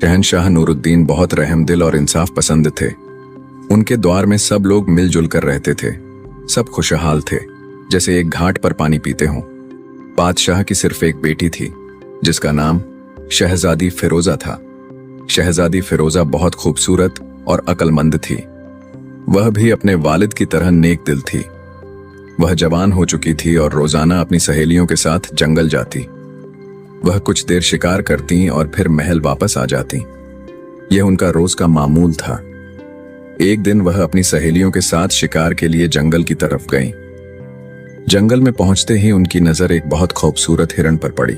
शहंशाह नूरुद्दीन बहुत रहमदिल और इंसाफ पसंद थे। उनके द्वार में सब लोग मिलजुल कर रहते थे। सब खुशहाल थे, जैसे एक घाट पर पानी पीते हों। बादशाह की सिर्फ एक बेटी थी, जिसका नाम शहजादी फिरोजा था। शहजादी फिरोजा बहुत खूबसूरत और अक्लमंद थी। वह भी अपने वालिद की तरह नेक दिल थी। वह जवान हो चुकी थी और रोजाना अपनी सहेलियों के साथ जंगल जाती। वह कुछ देर शिकार करती और फिर महल वापस आ जाती। यह उनका रोज का मामूल था। एक दिन वह अपनी सहेलियों के साथ शिकार के लिए जंगल की तरफ गईं। जंगल में पहुंचते ही उनकी नजर एक बहुत खूबसूरत हिरण पर पड़ी।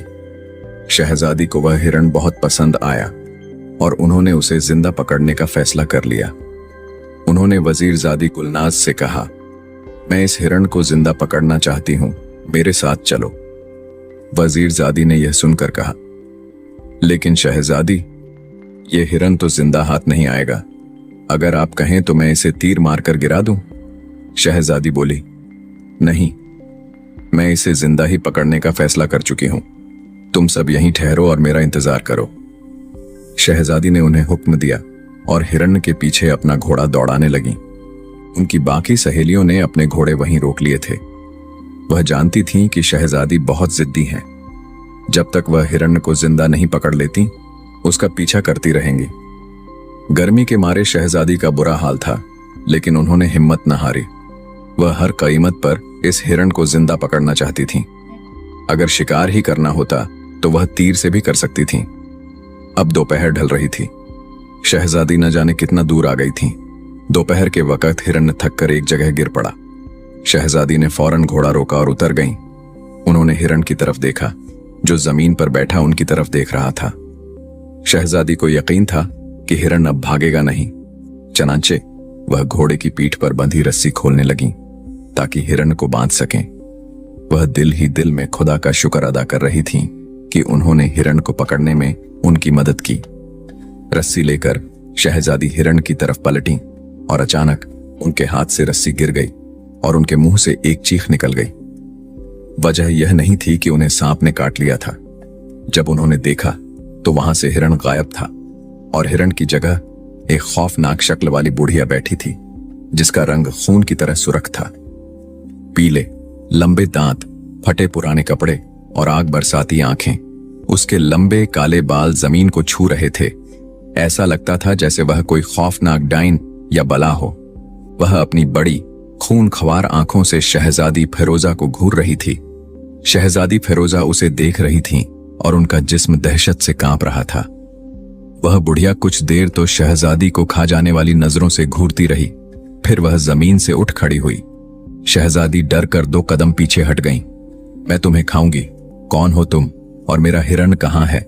शहजादी को वह हिरण बहुत पसंद आया और उन्होंने उसे जिंदा पकड़ने का फैसला कर लिया। उन्होंने वजीरजादी गुलनाज से कहा, मैं इस हिरण को जिंदा पकड़ना चाहती हूं, मेरे साथ चलो। वजीरजादी ने यह सुनकर कहा, लेकिन शहजादी, यह हिरण तो जिंदा हाथ नहीं आएगा। अगर आप कहें तो मैं इसे तीर मारकर गिरा दूं। शहजादी बोली, नहीं, मैं इसे जिंदा ही पकड़ने का फैसला कर चुकी हूं। तुम सब यहीं ठहरो और मेरा इंतजार करो। शहजादी ने उन्हें हुक्म दिया और हिरण के पीछे अपना घोड़ा दौड़ाने लगी। उनकी बाकी सहेलियों ने अपने घोड़े वहीं रोक लिए थे। वह जानती थीं कि शहजादी बहुत जिद्दी हैं। जब तक वह हिरण को जिंदा नहीं पकड़ लेती, उसका पीछा करती रहेंगी। गर्मी के मारे शहजादी का बुरा हाल था, लेकिन उन्होंने हिम्मत न हारी। वह हर कीमत पर इस हिरण को जिंदा पकड़ना चाहती थीं। अगर शिकार ही करना होता तो वह तीर से भी कर सकती थीं। अब दोपहर ढल रही थी। शहजादी न जाने कितना दूर आ गई थी। दोपहर के वक्त हिरण थककर एक जगह गिर पड़ा। शहजादी ने फौरन घोड़ा रोका और उतर गईं। उन्होंने हिरण की तरफ देखा, जो जमीन पर बैठा उनकी तरफ देख रहा था। शहजादी को यकीन था कि हिरण अब भागेगा नहीं। चनांचे वह घोड़े की पीठ पर बंधी रस्सी खोलने लगी ताकि हिरण को बांध सकें। वह दिल ही दिल में खुदा का शुक्र अदा कर रही थीं कि उन्होंने हिरण को पकड़ने में उनकी मदद की। रस्सी लेकर शहजादी हिरण की तरफ पलटी और अचानक उनके हाथ से रस्सी गिर गई और उनके मुंह से एक चीख निकल गई। वजह यह नहीं थी कि उन्हें सांप ने काट लिया था। जब उन्होंने देखा तो वहां से हिरण गायब था और हिरण की जगह एक खौफनाक शक्ल वाली बुढ़िया बैठी थी, जिसका रंग खून की तरह सुर्ख था। पीले लंबे दांत, फटे पुराने कपड़े और आग बरसाती आंखें। उसके लंबे काले बाल जमीन को छू रहे थे। ऐसा लगता था जैसे वह कोई खौफनाक डाइन या बला हो। वह अपनी बड़ी खून खवार आंखों से शहजादी फिरोजा को घूर रही थी। शहजादी फिरोजा उसे देख रही थी और उनका जिस्म दहशत से कांप रहा था। वह बुढ़िया कुछ देर तो शहजादी को खा जाने वाली नजरों से घूरती रही, फिर वह जमीन से उठ खड़ी हुई। शहजादी डर कर 2 कदम पीछे हट गईं। मैं तुम्हें खाऊंगी, कौन हो तुम और मेरा हिरण कहाँ है?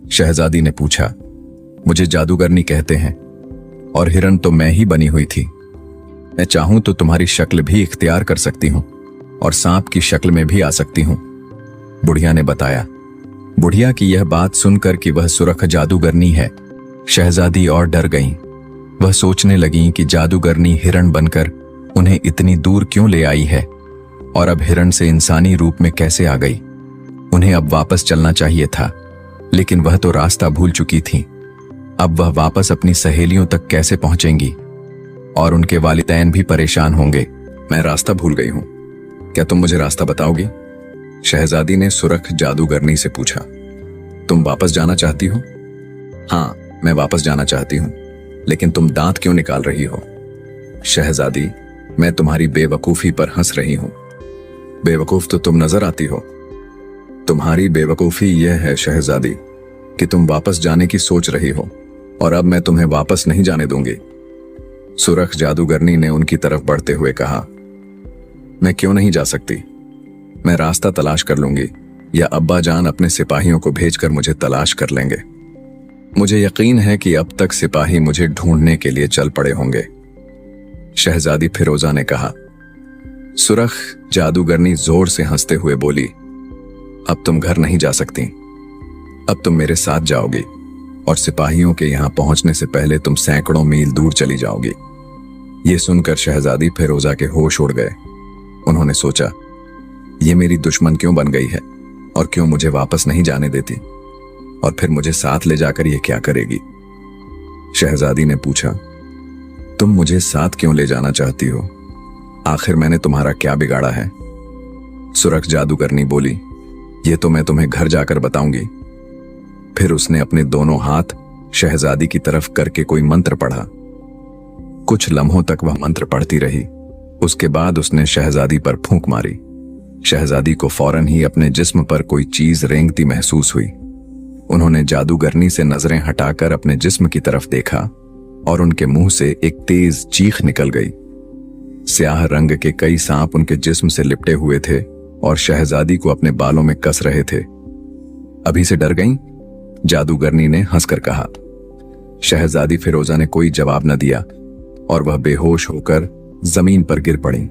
शहजादी ने पूछा। मुझे जादूगरनी कहते हैं और हिरण तो मैं ही बनी हुई थी। मैं चाहूं तो तुम्हारी शक्ल भी इख्तियार कर सकती हूं और सांप की शक्ल में भी आ सकती हूं, बुढ़िया ने बताया। बुढ़िया की यह बात सुनकर कि वह सुरख जादूगरनी है, शहजादी और डर गईं। वह सोचने लगीं कि जादूगरनी हिरण बनकर उन्हें इतनी दूर क्यों ले आई है और अब हिरण से इंसानी रूप में कैसे आ गई। उन्हें अब वापस चलना चाहिए था, लेकिन वह तो रास्ता भूल चुकी थी। अब वह वापस अपनी सहेलियों तक कैसे पहुंचेंगी और उनके वालिदैन भी परेशान होंगे। मैं रास्ता भूल गई हूं, क्या तुम मुझे रास्ता बताओगी? शहजादी ने सुरख जादूगरनी से पूछा। तुम वापस जाना चाहती हो? हाँ, मैं वापस जाना चाहती हूं, लेकिन तुम दांत क्यों निकाल रही हो? शहजादी, मैं तुम्हारी बेवकूफी पर हंस रही हूं। बेवकूफ तो तुम नजर आती हो। तुम्हारी बेवकूफी यह है शहजादी कि तुम वापस जाने की सोच रही हो और अब मैं तुम्हें वापस नहीं जाने दूंगी। सुरख जादूगरनी ने उनकी तरफ बढ़ते हुए कहा, मैं क्यों नहीं जा सकती? मैं रास्ता तलाश कर लूंगी या अब्बा जान अपने सिपाहियों को भेजकर मुझे तलाश कर लेंगे। मुझे यकीन है कि अब तक सिपाही मुझे ढूंढने के लिए चल पड़े होंगे, शहजादी फिरोजा ने कहा। सुरख जादूगरनी जोर से हंसते हुए बोली, अब तुम घर नहीं जा सकती। अब तुम मेरे साथ जाओगी और सिपाहियों के यहां पहुंचने से पहले तुम सैकड़ों मील दूर चली जाओगी। ये सुनकर शहजादी फिरोजा के होश उड़ गए। उन्होंने सोचा, ये मेरी दुश्मन क्यों बन गई है और क्यों मुझे वापस नहीं जाने देती, और फिर मुझे साथ ले जाकर ये क्या करेगी। शहजादी ने पूछा, तुम मुझे साथ क्यों ले जाना चाहती हो? आखिर मैंने तुम्हारा क्या बिगाड़ा है? सुरख जादूगरनी बोली, ये तो मैं तुम्हें घर जाकर बताऊंगी। फिर उसने अपने दोनों हाथ शहजादी की तरफ करके कोई मंत्र पढ़ा। कुछ लम्हों तक वह मंत्र पढ़ती रही। उसके बाद उसने शहजादी पर फूंक मारी। शहजादी को फौरन ही अपने जिस्म पर कोई चीज रेंगती महसूस हुई। उन्होंने जादूगरनी से नजरें हटाकर अपने जिस्म की तरफ देखा और उनके मुंह से एक तेज चीख निकल गई। स्याह रंग के कई सांप उनके जिस्म से लिपटे हुए थे और शहजादी को अपने बालों में कस रहे थे। अभी से डर गईं? जादूगरनी ने हंसकर कहा। शहजादी फिरोजा ने कोई जवाब न दिया और वह बेहोश होकर जमीन पर गिर पड़ी।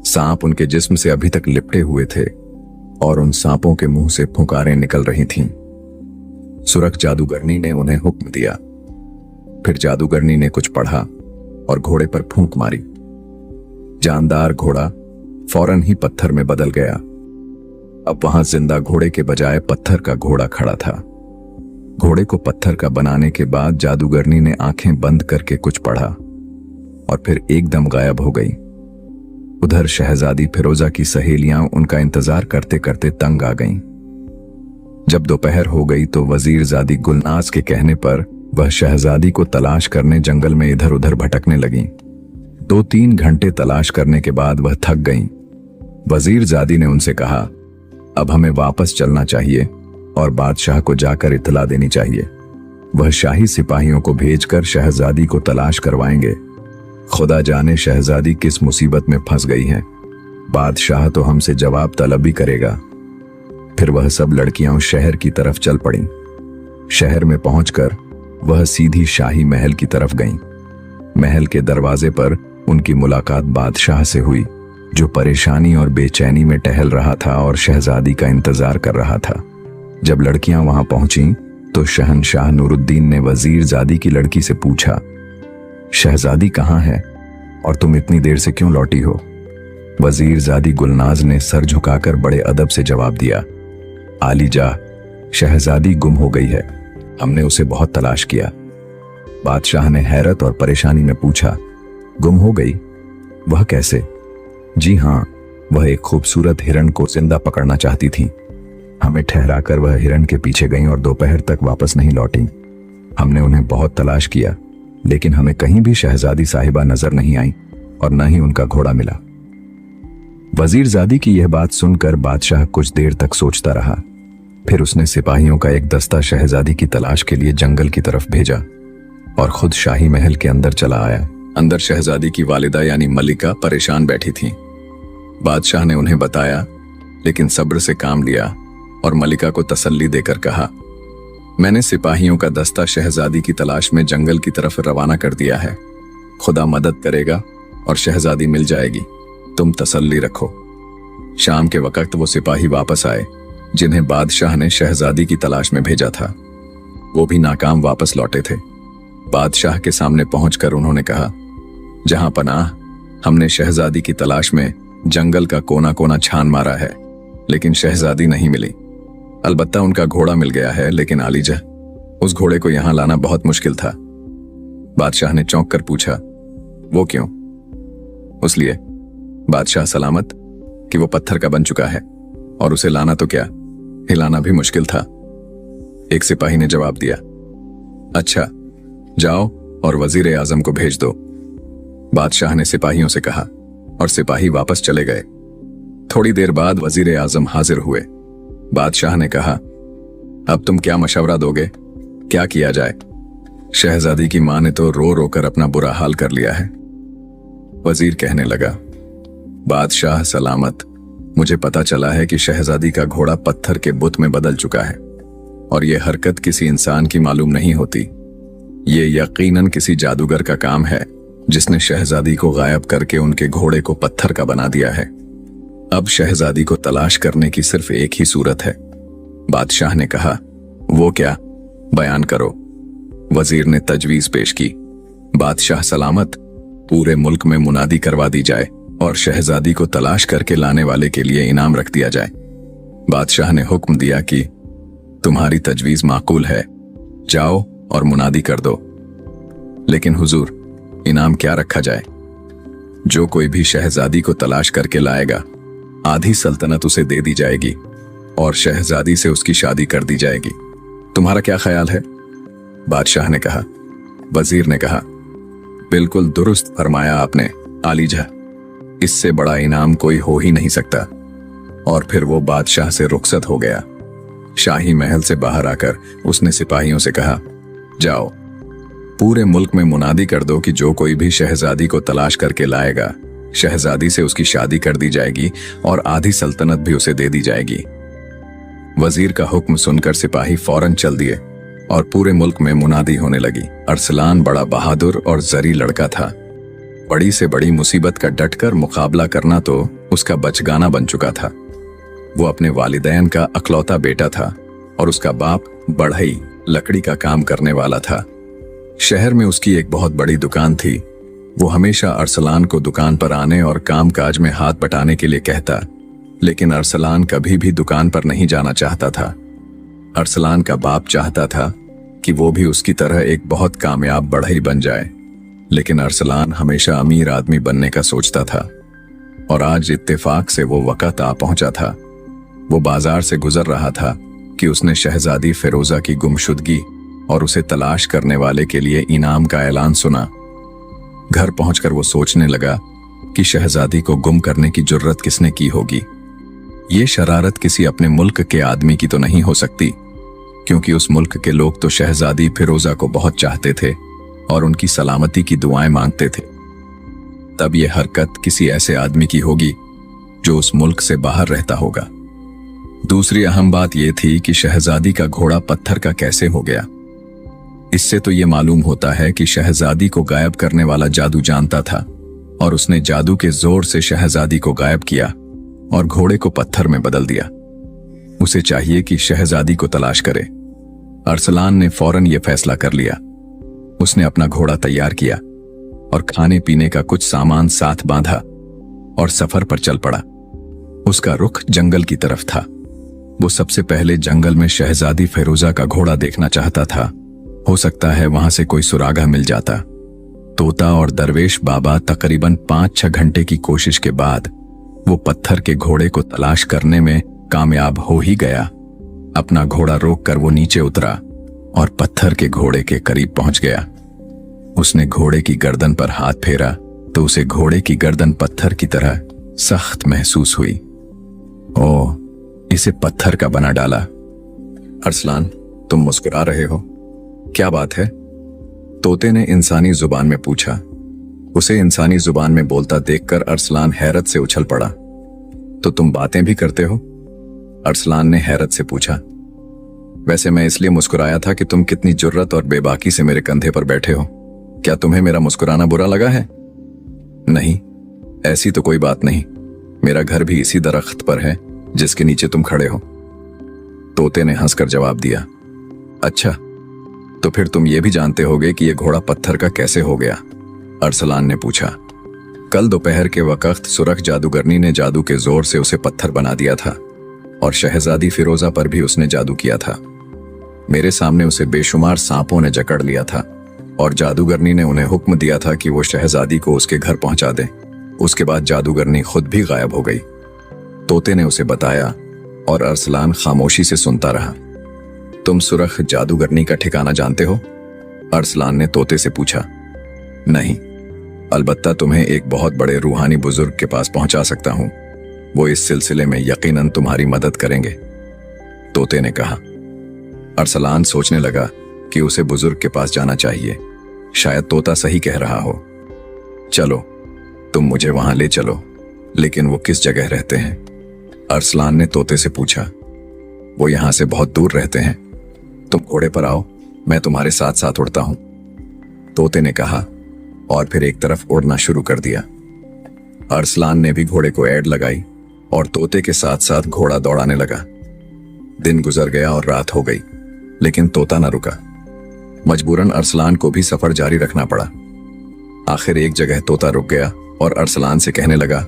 सांप उनके जिस्म से अभी तक लिपटे हुए थे और उन सांपों के मुंह से फुंकारें निकल रही थीं। सुरख जादूगरनी ने उन्हें हुक्म दिया। फिर जादूगरनी ने कुछ पढ़ा और घोड़े पर फूंक मारी। जानदार घोड़ा फौरन ही पत्थर में बदल गया। अब वहां जिंदा घोड़े के बजाय पत्थर का घोड़ा खड़ा था। घोड़े को पत्थर का बनाने के बाद जादूगरनी ने आंखें बंद करके कुछ पढ़ा और फिर एकदम गायब हो गई। उधर शहजादी फिरोजा की सहेलियां उनका इंतजार करते करते तंग आ गईं। जब दोपहर हो गई तो वजीरजादी गुलनाज के कहने पर वह शहजादी को तलाश करने जंगल में इधर उधर भटकने लगीं। 2-3 घंटे तलाश करने के बाद वह थक गईं। वजीरजादी ने उनसे कहा, अब हमें वापस चलना चाहिए और बादशाह को जाकर इत्तला देनी चाहिए। वह शाही सिपाहियों को भेजकर शहजादी को तलाश करवाएंगे। खुदा जाने शहजादी किस मुसीबत में फंस गई है। बादशाह तो हमसे जवाब तलब भी करेगा। फिर वह सब लड़कियां उस शहर की तरफ चल पड़ीं। शहर में पहुंचकर वह सीधी शाही महल की तरफ गईं। महल के दरवाजे पर उनकी मुलाकात बादशाह से हुई, जो परेशानी और बेचैनी में टहल रहा था और शहजादी का इंतजार कर रहा था। जब लड़कियां वहां पहुंची तो शहनशाह नूरुद्दीन ने वजीरजादी की लड़की से पूछा, शहजादी कहाँ है और तुम इतनी देर से क्यों लौटी हो? वजीरजादी गुलनाज ने सर झुकाकर बड़े अदब से जवाब दिया, आलीजा, शहजादी गुम हो गई है। हमने उसे बहुत तलाश किया। बादशाह ने हैरत और परेशानी में पूछा, गुम हो गई? वह कैसे? जी हाँ, वह एक खूबसूरत हिरण को जिंदा पकड़ना चाहती थी। हमें ठहराकर वह हिरण के पीछे गईं और दोपहर तक वापस नहीं लौटी। हमने उन्हें बहुत तलाश किया, लेकिन हमें कहीं भी शहजादी साहिबा नजर नहीं आई और न ही उनका घोड़ा मिला। वजीरजादी की यह बात सुनकर बादशाह कुछ देर तक सोचता रहा। फिर उसने सिपाहियों का एक दस्ता शहजादी की तलाश के लिए जंगल की तरफ भेजा और खुद शाही महल के अंदर चला आया। अंदर शहजादी की वालिदा यानी मलिका परेशान बैठी थी। बादशाह ने उन्हें बताया, लेकिन सब्र से काम लिया और मलिका को तसल्ली देकर कहा, मैंने सिपाहियों का दस्ता शहजादी की तलाश में जंगल की तरफ रवाना कर दिया है। खुदा मदद करेगा और शहजादी मिल जाएगी। तुम तसल्ली रखो। शाम के वक्त वो सिपाही वापस आए जिन्हें बादशाह ने शहजादी की तलाश में भेजा था। वो भी नाकाम वापस लौटे थे। बादशाह के सामने पहुंचकर उन्होंने कहा, जहां पनाह, हमने शहजादी की तलाश में जंगल का कोना कोना छान मारा है, लेकिन शहजादी नहीं मिली। अलबत्ता उनका घोड़ा मिल गया है, लेकिन आलीजा, उस घोड़े को यहां लाना बहुत मुश्किल था। बादशाह ने चौंक कर पूछा, वो क्यों? उसलिए बादशाह सलामत कि वो पत्थर का बन चुका है और उसे लाना तो क्या, हिलाना भी मुश्किल था। एक सिपाही ने जवाब दिया, अच्छा, जाओ और वजीर आजम को भेज दो। बादशाह ने सिपाहियों से कहा और सिपाही वापस चले गए। थोड़ी देर बाद वजीर आजम हाजिर हुए। बादशाह ने कहा, अब तुम क्या मशवरा दोगे? क्या किया जाए? शहजादी की मां ने तो रो रो कर अपना बुरा हाल कर लिया है। वजीर कहने लगा, बादशाह सलामत, मुझे पता चला है कि शहजादी का घोड़ा पत्थर के बुत में बदल चुका है और यह हरकत किसी इंसान की मालूम नहीं होती। ये यकीनन किसी जादूगर का काम है जिसने शहजादी को गायब करके उनके घोड़े को पत्थर का बना दिया है। अब शहजादी को तलाश करने की सिर्फ एक ही सूरत है। बादशाह ने कहा, वो क्या? बयान करो। वजीर ने तजवीज पेश की, बादशाह सलामत, पूरे मुल्क में मुनादी करवा दी जाए और शहजादी को तलाश करके लाने वाले के लिए इनाम रख दिया जाए। बादशाह ने हुक्म दिया कि तुम्हारी तजवीज माकूल है, जाओ और मुनादी कर दो। लेकिन हुजूर, इनाम क्या रखा जाए? जो कोई भी शहजादी को तलाश करके लाएगा, आधी सल्तनत उसे दे दी जाएगी और शहजादी से उसकी शादी कर दी जाएगी। तुम्हारा क्या ख्याल है? बादशाह ने कहा। वजीर ने कहा, बिल्कुल दुरुस्त फरमाया आपने आलीजा, इससे बड़ा इनाम कोई हो ही नहीं सकता। और फिर वो बादशाह से रुखसत हो गया। शाही महल से बाहर आकर उसने सिपाहियों से कहा, जाओ, पूरे मुल्क में मुनादी कर दो कि जो कोई भी शहजादी को तलाश करके लाएगा, शहजादी से उसकी शादी कर दी जाएगी और आधी सल्तनत भी उसे दे दी जाएगी। वजीर का हुक्म सुनकर सिपाही फौरन चल दिए और पूरे मुल्क में मुनादी होने लगी। अरसलान बड़ा बहादुर और जरी लड़का था। बड़ी से बड़ी मुसीबत का डटकर मुकाबला करना तो उसका बचगाना बन चुका था। वो अपने वालिदैन का अकलौता बेटा था और उसका बाप बढ़ई लकड़ी का काम करने वाला था। शहर में उसकी एक बहुत बड़ी दुकान थी। वो हमेशा अरसलान को दुकान पर आने और काम काज में हाथ बटाने के लिए कहता, लेकिन अरसलान कभी भी दुकान पर नहीं जाना चाहता था। अरसलान का बाप चाहता था कि वो भी उसकी तरह एक बहुत कामयाब बढ़ई बन जाए, लेकिन अरसलान हमेशा अमीर आदमी बनने का सोचता था। और आज इत्तेफाक से वो वक्त आ पहुंचा था। वो बाजार से गुजर रहा था कि उसने शहजादी फिरोजा की गुमशुदगी और उसे तलाश करने वाले के लिए इनाम का ऐलान सुना। घर पहुंचकर वो सोचने लगा कि शहजादी को गुम करने की जुर्रत किसने की होगी। ये शरारत किसी अपने मुल्क के आदमी की तो नहीं हो सकती, क्योंकि उस मुल्क के लोग तो शहजादी फिरोजा को बहुत चाहते थे और उनकी सलामती की दुआएं मांगते थे। तब ये हरकत किसी ऐसे आदमी की होगी जो उस मुल्क से बाहर रहता होगा। दूसरी अहम बात यह थी कि शहजादी का घोड़ा पत्थर का कैसे हो गया। इससे तो ये मालूम होता है कि शहजादी को गायब करने वाला जादू जानता था और उसने जादू के जोर से शहजादी को गायब किया और घोड़े को पत्थर में बदल दिया। उसे चाहिए कि शहजादी को तलाश करे। अरसलान ने फौरन ये फैसला कर लिया। उसने अपना घोड़ा तैयार किया और खाने पीने का कुछ सामान साथ बांधा और सफर पर चल पड़ा। उसका रुख जंगल की तरफ था। वो सबसे पहले जंगल में शहजादी फिरोजा का घोड़ा देखना चाहता था। हो सकता है वहां से कोई सुरागा मिल जाता। तोता और दरवेश बाबा तकरीबन 5-6 घंटे की कोशिश के बाद वो पत्थर के घोड़े को तलाश करने में कामयाब हो ही गया। अपना घोड़ा रोककर वो नीचे उतरा और पत्थर के घोड़े के करीब पहुंच गया। उसने घोड़े की गर्दन पर हाथ फेरा तो उसे घोड़े की गर्दन पत्थर की तरह सख्त महसूस हुई। ओह, इसे पत्थर का बना डाला। अरसलान, तुम मुस्कुरा रहे हो, क्या बात है? तोते ने इंसानी जुबान में पूछा। उसे इंसानी जुबान में बोलता देखकर अरसलान हैरत से उछल पड़ा। तो तुम बातें भी करते हो? अरसलान ने हैरत से पूछा। वैसे मैं इसलिए मुस्कुराया था कि तुम कितनी जुर्रत और बेबाकी से मेरे कंधे पर बैठे हो। क्या तुम्हें मेरा मुस्कुराना बुरा लगा है? नहीं, ऐसी तो कोई बात नहीं। मेरा घर भी इसी दरख्त पर है जिसके नीचे तुम खड़े हो। तोते ने हंसकर जवाब दिया। अच्छा, तो फिर तुम ये भी जानते होगे कि यह घोड़ा पत्थर का कैसे हो गया? अरसलान ने पूछा। कल दोपहर के वक्त सुरख जादूगरनी ने जादू के जोर से उसे पत्थर बना दिया था और शहजादी फिरोजा पर भी उसने जादू किया था। मेरे सामने उसे बेशुमार सांपों ने जकड़ लिया था और जादूगरनी ने उन्हें हुक्म दिया था कि वो शहजादी को उसके घर पहुंचा दें। उसके बाद जादूगरनी खुद भी गायब हो गई। तोते ने उसे बताया और अरसलान खामोशी से सुनता रहा। तुम सुरख जादूगरनी का ठिकाना जानते हो? अरसलान ने तोते से पूछा। नहीं, अलबत्ता तुम्हें एक बहुत बड़े रूहानी बुजुर्ग के पास पहुंचा सकता हूं। वो इस सिलसिले में यकीनन तुम्हारी मदद करेंगे, तोते ने कहा। अरसलान सोचने लगा कि उसे बुजुर्ग के पास जाना चाहिए। शायद तोता सही कह रहा हो। चलो, तुम मुझे वहां ले चलो, लेकिन वो किस जगह रहते हैं? अरसलान ने तोते से पूछा। वो यहां से बहुत दूर रहते हैं। तुम घोड़े पर आओ, मैं तुम्हारे साथ साथ उड़ता हूं, तोते ने कहा और फिर एक तरफ उड़ना शुरू कर दिया। अरसलान ने भी घोड़े को ऐड लगाई और तोते के साथ साथ घोड़ा दौड़ाने लगा। दिन गुजर गया और रात हो गई, लेकिन तोता न रुका। मजबूरन अरसलान को भी सफर जारी रखना पड़ा। आखिर एक जगह तोता रुक गया और अरसलान से कहने लगा,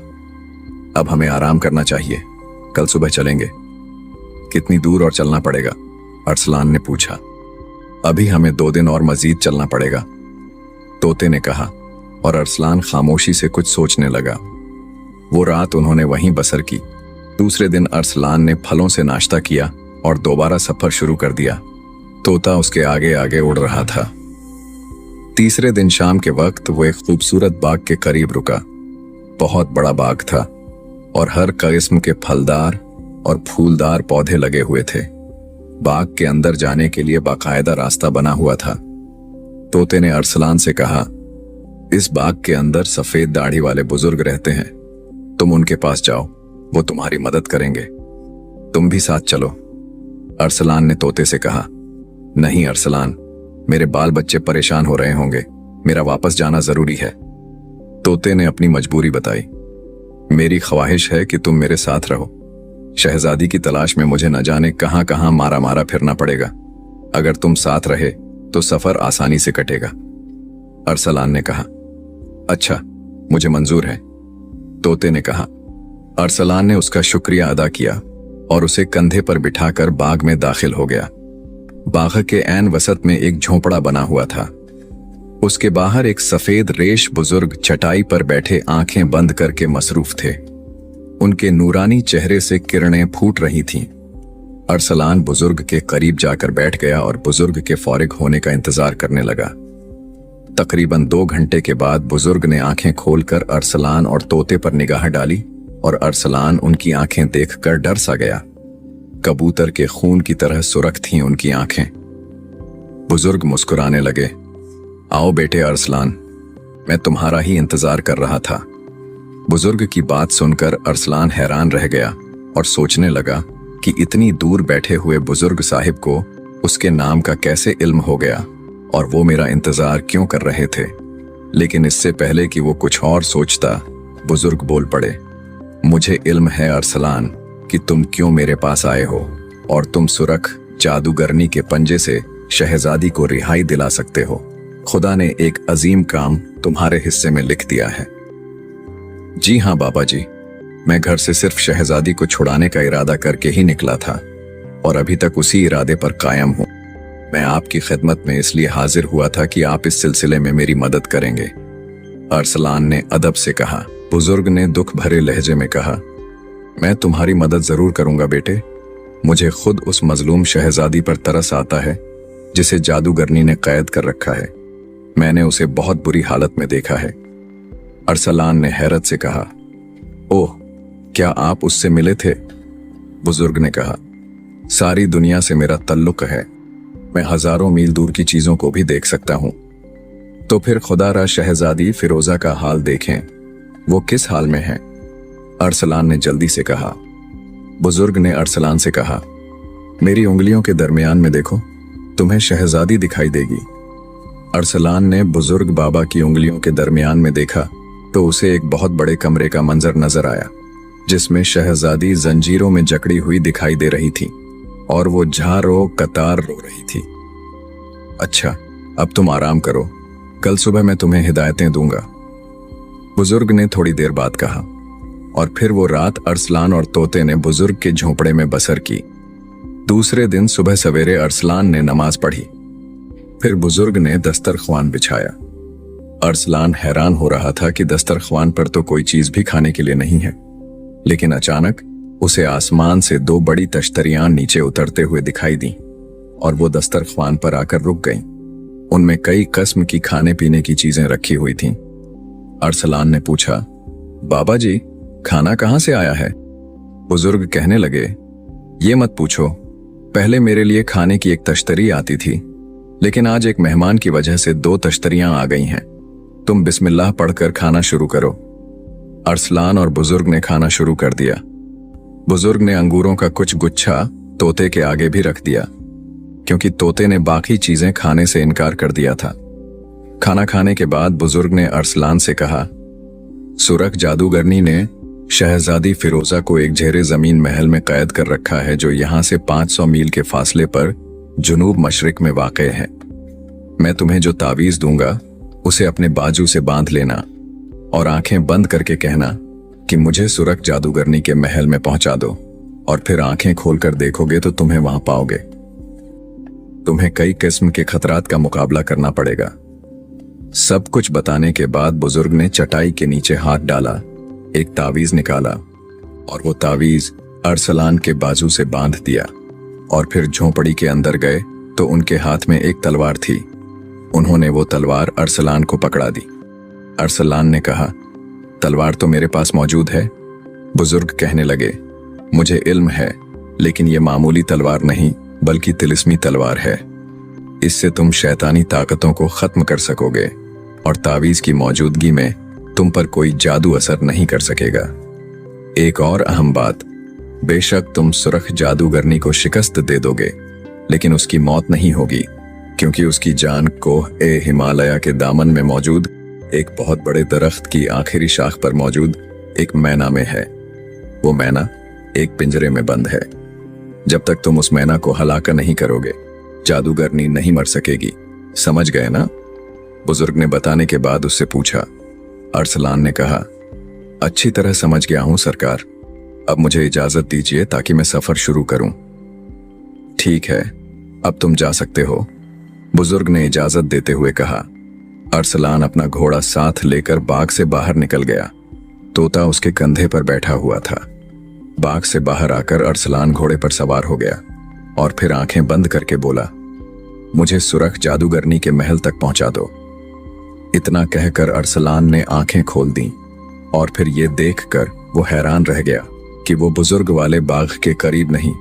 अब हमें आराम करना चाहिए, कल सुबह चलेंगे। कितनी दूर और चलना पड़ेगा? अरसलान ने पूछा। अभी हमें 2 दिन और मजीद चलना पड़ेगा। तोते ने कहा, और अरसलान खामोशी से कुछ सोचने लगा। वो रात उन्होंने वहीं बसर की। दूसरे दिन अरसलान ने फलों से नाश्ता किया और दोबारा सफर शुरू कर दिया। तोता उसके आगे आगे उड़ रहा था। तीसरे दिन शाम के वक्त वो एक खूबसूरत बाग के करीब रुका। बहुत बड़ा बाग था और हर किस्म के फलदार और फूलदार पौधे लगे हुए थे। बाग के अंदर जाने के लिए बाकायदा रास्ता बना हुआ था। तोते ने अरसलान से कहा, इस बाग के अंदर सफेद दाढ़ी वाले बुजुर्ग रहते हैं, तुम उनके पास जाओ, वो तुम्हारी मदद करेंगे। तुम भी साथ चलो। अरसलान ने तोते से कहा, नहीं अरसलान, मेरे बाल बच्चे परेशान हो रहे होंगे, मेरा वापस जाना जरूरी है। तोते ने अपनी मजबूरी बताई, मेरी ख्वाहिश है कि तुम मेरे साथ रहो। शहजादी की तलाश में मुझे न जाने कहां कहां मारा मारा फिरना पड़ेगा। अगर तुम साथ रहे तो सफर आसानी से कटेगा। अरसलान ने कहा, अच्छा, मुझे मंजूर है। तोते ने कहा। अरसलान ने उसका शुक्रिया अदा किया और उसे कंधे पर बिठाकर बाग में दाखिल हो गया। बाग के ऐन वसत में एक झोंपड़ा बना हुआ था। उसके बाहर एक सफेद रेश बुजुर्ग चटाई पर बैठे आंखें बंद करके मसरूफ थे। उनके नूरानी चेहरे से किरणें फूट रही थीं। अरसलान बुजुर्ग के करीब जाकर बैठ गया और बुजुर्ग के फारिग होने का इंतजार करने लगा। तकरीबन 2 घंटे के बाद बुजुर्ग ने आंखें खोलकर अरसलान और तोते पर निगाह डाली और अरसलान उनकी आंखें देखकर डर सा गया। कबूतर के खून की तरह सुरख थीं उनकी आंखें। बुजुर्ग मुस्कुराने लगे, आओ बेटे अरसलान, मैं तुम्हारा ही इंतजार कर रहा था। बुजुर्ग की बात सुनकर अरसलान हैरान रह गया और सोचने लगा कि इतनी दूर बैठे हुए बुजुर्ग साहिब को उसके नाम का कैसे इल्म हो गया और वो मेरा इंतजार क्यों कर रहे थे। लेकिन इससे पहले कि वो कुछ और सोचता, बुजुर्ग बोल पड़े, मुझे इल्म है अरसलान कि तुम क्यों मेरे पास आए हो और तुम सुरख जादूगरनी के पंजे से शहजादी को रिहाई दिला सकते हो। खुदा ने एक अजीम काम तुम्हारे हिस्से में लिख दिया है। जी हाँ बाबा जी, मैं घर से सिर्फ शहजादी को छुड़ाने का इरादा करके ही निकला था और अभी तक उसी इरादे पर कायम हूं। मैं आपकी खिदमत में इसलिए हाजिर हुआ था कि आप इस सिलसिले में मेरी मदद करेंगे। अरसलान ने अदब से कहा। बुजुर्ग ने दुख भरे लहजे में कहा, मैं तुम्हारी मदद जरूर करूंगा बेटे। मुझे खुद उस मजलूम शहजादी पर तरस आता है जिसे जादूगरनी ने कैद कर रखा है। मैंने उसे बहुत बुरी हालत में देखा है। अरसलान ने हैरत से कहा, ओह, क्या आप उससे मिले थे? बुजुर्ग ने कहा, सारी दुनिया से मेरा तल्लुक है, मैं हजारों मील दूर की चीजों को भी देख सकता हूं। तो फिर खुदारा शहजादी फिरोजा का हाल देखें, वो किस हाल में है? अरसलान ने जल्दी से कहा। बुजुर्ग ने अरसलान से कहा, मेरी उंगलियों के दरमियान में देखो, तुम्हें शहजादी दिखाई देगी। अरसलान ने बुजुर्ग बाबा की उंगलियों के दरमियान में देखा तो उसे एक बहुत बड़े कमरे का मंजर नजर आया जिसमें शहजादी जंजीरों में जकड़ी हुई दिखाई दे रही थी और वो झारो कतार रो रही थी। अच्छा, अब तुम आराम करो, कल सुबह मैं तुम्हें हिदायतें दूंगा, बुजुर्ग ने थोड़ी देर बाद कहा। और फिर वो रात अरसलान और तोते ने बुजुर्ग के झोंपड़े में बसर की। दूसरे दिन सुबह सवेरे अरसलान ने नमाज पढ़ी। फिर बुजुर्ग ने दस्तरख्वान बिछाया। अरसलान हैरान हो रहा था कि दस्तरख्वान पर तो कोई चीज भी खाने के लिए नहीं है, लेकिन अचानक उसे आसमान से 2 बड़ी तश्तरियां नीचे उतरते हुए दिखाई दी और वो दस्तरख्वान पर आकर रुक गईं। उनमें कई किस्म की खाने पीने की चीजें रखी हुई थीं। अरसलान ने पूछा, बाबा जी, खाना कहां से आया है? बुजुर्ग कहने लगे, ये मत पूछो, पहले मेरे लिए खाने की एक तश्तरी आती थी, लेकिन आज एक मेहमान की वजह से 2 तश्तरियां आ गई हैं। तुम बिस्मिल्लाह पढ़कर खाना शुरू करो। अरसलान और बुजुर्ग ने खाना शुरू कर दिया। बुजुर्ग ने अंगूरों का कुछ गुच्छा तोते के आगे भी रख दिया, क्योंकि तोते ने बाकी चीजें खाने से इनकार कर दिया था। खाना खाने के बाद बुजुर्ग ने अरसलान से कहा, सुरख जादूगरनी ने शहजादी फिरोजा को एक झेरे जमीन महल में कैद कर रखा है जो यहां से 500 मील के फासले पर जुनूब मशरिक में वाक़े है। मैं तुम्हें जो तावीज दूंगा उसे अपने बाजू से बांध लेना और आंखें बंद करके कहना कि मुझे सुरख जादूगरनी के महल में पहुंचा दो, और फिर आंखें खोलकर देखोगे तो तुम्हें वहां पाओगे। तुम्हें कई किस्म के खतरात का मुकाबला करना पड़ेगा। सब कुछ बताने के बाद बुजुर्ग ने चटाई के नीचे हाथ डाला, एक तावीज निकाला और वो तावीज अरसलान के बाजू से बांध दिया और फिर झोंपड़ी के अंदर गए तो उनके हाथ में एक तलवार थी। उन्होंने वो तलवार अरसलान को पकड़ा दी। अरसलान ने कहा, तलवार तो मेरे पास मौजूद है। बुजुर्ग कहने लगे, मुझे इल्म है, लेकिन ये मामूली तलवार नहीं बल्कि तिलिस्मी तलवार है। इससे तुम शैतानी ताकतों को खत्म कर सकोगे और तावीज की मौजूदगी में तुम पर कोई जादू असर नहीं कर सकेगा। एक और अहम बात, बेशक तुम सुरख जादूगरनी को शिकस्त दे दोगे, लेकिन उसकी मौत नहीं होगी, क्योंकि उसकी जान कोह ए हिमालय के दामन में मौजूद एक बहुत बड़े दरख्त की आखिरी शाख पर मौजूद एक मैना में है। वो मैना एक पिंजरे में बंद है। जब तक तुम उस मैना को हलाका नहीं करोगे, जादूगरनी नहीं मर सकेगी। समझ गए ना? बुजुर्ग ने बताने के बाद उससे पूछा। अरसलान ने कहा, अच्छी तरह समझ गया हूं सरकार। अब मुझे इजाजत दीजिए ताकि मैं सफर शुरू करूं। ठीक है, अब तुम जा सकते हो, बुजुर्ग ने इजाजत देते हुए कहा। अरसलान अपना घोड़ा साथ लेकर बाग से बाहर निकल गया। तोता उसके कंधे पर बैठा हुआ था। बाग से बाहर आकर अरसलान घोड़े पर सवार हो गया और फिर आंखें बंद करके बोला, मुझे सुरख जादूगरनी के महल तक पहुंचा दो। इतना कहकर अरसलान ने आंखें खोल दी और फिर ये देखकर वो हैरान रह गया कि वो बुजुर्ग वाले बाग के करीब नहीं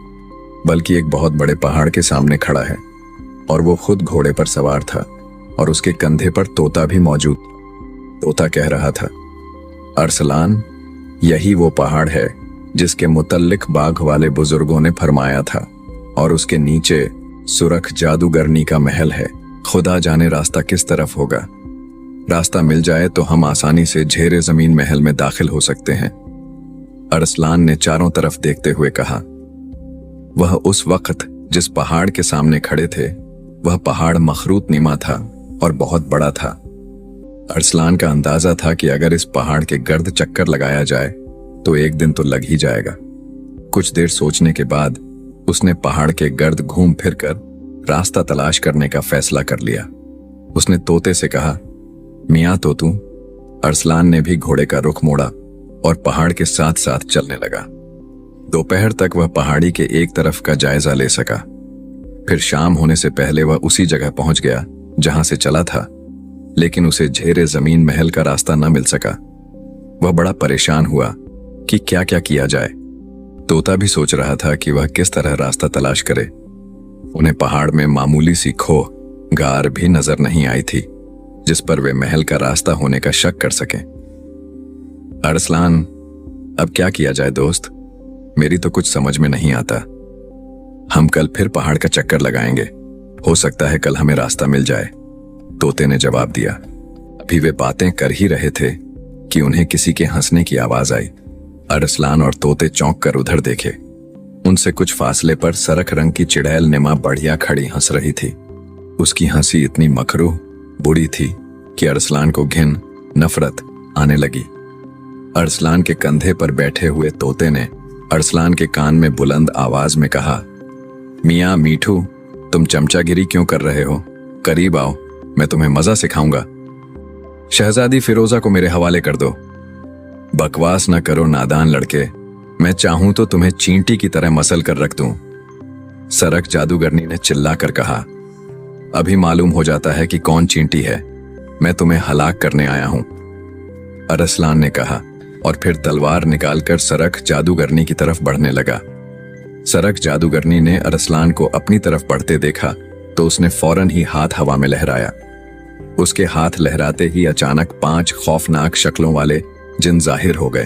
बल्कि एक बहुत बड़े पहाड़ के सामने खड़ा है और वो खुद घोड़े पर सवार था और उसके कंधे पर तोता भी मौजूद। तोता कह रहा था, अरसलान, यही वो पहाड़ है जिसके मुतल्लिक बाग वाले बुजुर्गों ने फरमाया था और उसके नीचे सुरख जादूगरनी का महल है। खुदा जाने रास्ता किस तरफ होगा। रास्ता मिल जाए तो हम आसानी से झेरे जमीन महल में दाखिल हो सकते हैं। अरसलान ने चारों तरफ देखते हुए कहा। वह उस वक्त जिस पहाड़ के सामने खड़े थे, वह पहाड़ मखरूत नीमा था और बहुत बड़ा था। अरसलान का अंदाजा था कि अगर इस पहाड़ के गर्द चक्कर लगाया जाए तो एक दिन तो लग ही जाएगा। कुछ देर सोचने के बाद उसने पहाड़ के गर्द घूम फिर कर रास्ता तलाश करने का फैसला कर लिया। उसने तोते से कहा, मियाँ तोतू। अरसलान ने भी घोड़े का रुख मोड़ा और पहाड़ के साथ साथ चलने लगा। दोपहर तक वह पहाड़ी के एक तरफ का जायजा ले सका। फिर शाम होने से पहले वह उसी जगह पहुंच गया जहां से चला था, लेकिन उसे झेरे जमीन महल का रास्ता न मिल सका। वह बड़ा परेशान हुआ कि क्या क्या किया जाए। तोता भी सोच रहा था कि वह किस तरह रास्ता तलाश करे। उन्हें पहाड़ में मामूली सी खोह गार भी नजर नहीं आई थी जिस पर वे महल का रास्ता होने का शक कर सकें। अरसलान, अब क्या किया जाए दोस्त? मेरी तो कुछ समझ में नहीं आता। हम कल फिर पहाड़ का चक्कर लगाएंगे, हो सकता है कल हमें रास्ता मिल जाए, तोते ने जवाब दिया। अभी वे बातें कर ही रहे थे कि उन्हें किसी के हंसने की आवाज आई। अरसलान और तोते चौंक कर उधर देखे। उनसे कुछ फासले पर सरख रंग की चिड़ैल निमा बढ़िया खड़ी हंस रही थी। उसकी हंसी इतनी मकरूह बुरी थी कि अरसलान को घिन नफरत आने लगी। अरसलान के कंधे पर बैठे हुए तोते ने अरसलान के कान में बुलंद आवाज में कहा, मियाँ मीठू, तुम चमचागिरी क्यों कर रहे हो? करीब आओ, मैं तुम्हें मजा सिखाऊंगा। शहजादी फिरोजा को मेरे हवाले कर दो। बकवास न करो नादान लड़के, मैं चाहूं तो तुम्हें चींटी की तरह मसल कर रख दूं। सरक जादूगरनी ने चिल्लाकर कहा, अभी मालूम हो जाता है कि कौन चींटी है। मैं तुम्हें हलाक करने आया हूं, अरसलान ने कहा और फिर तलवार निकालकर सरक जादूगरनी की तरफ बढ़ने लगा। सरक जादूगरनी ने अरसलान को अपनी तरफ बढ़ते देखा तो उसने फौरन ही हाथ हवा में लहराया। उसके हाथ लहराते ही अचानक 5 खौफनाक शक्लों वाले जिन जाहिर हो गए।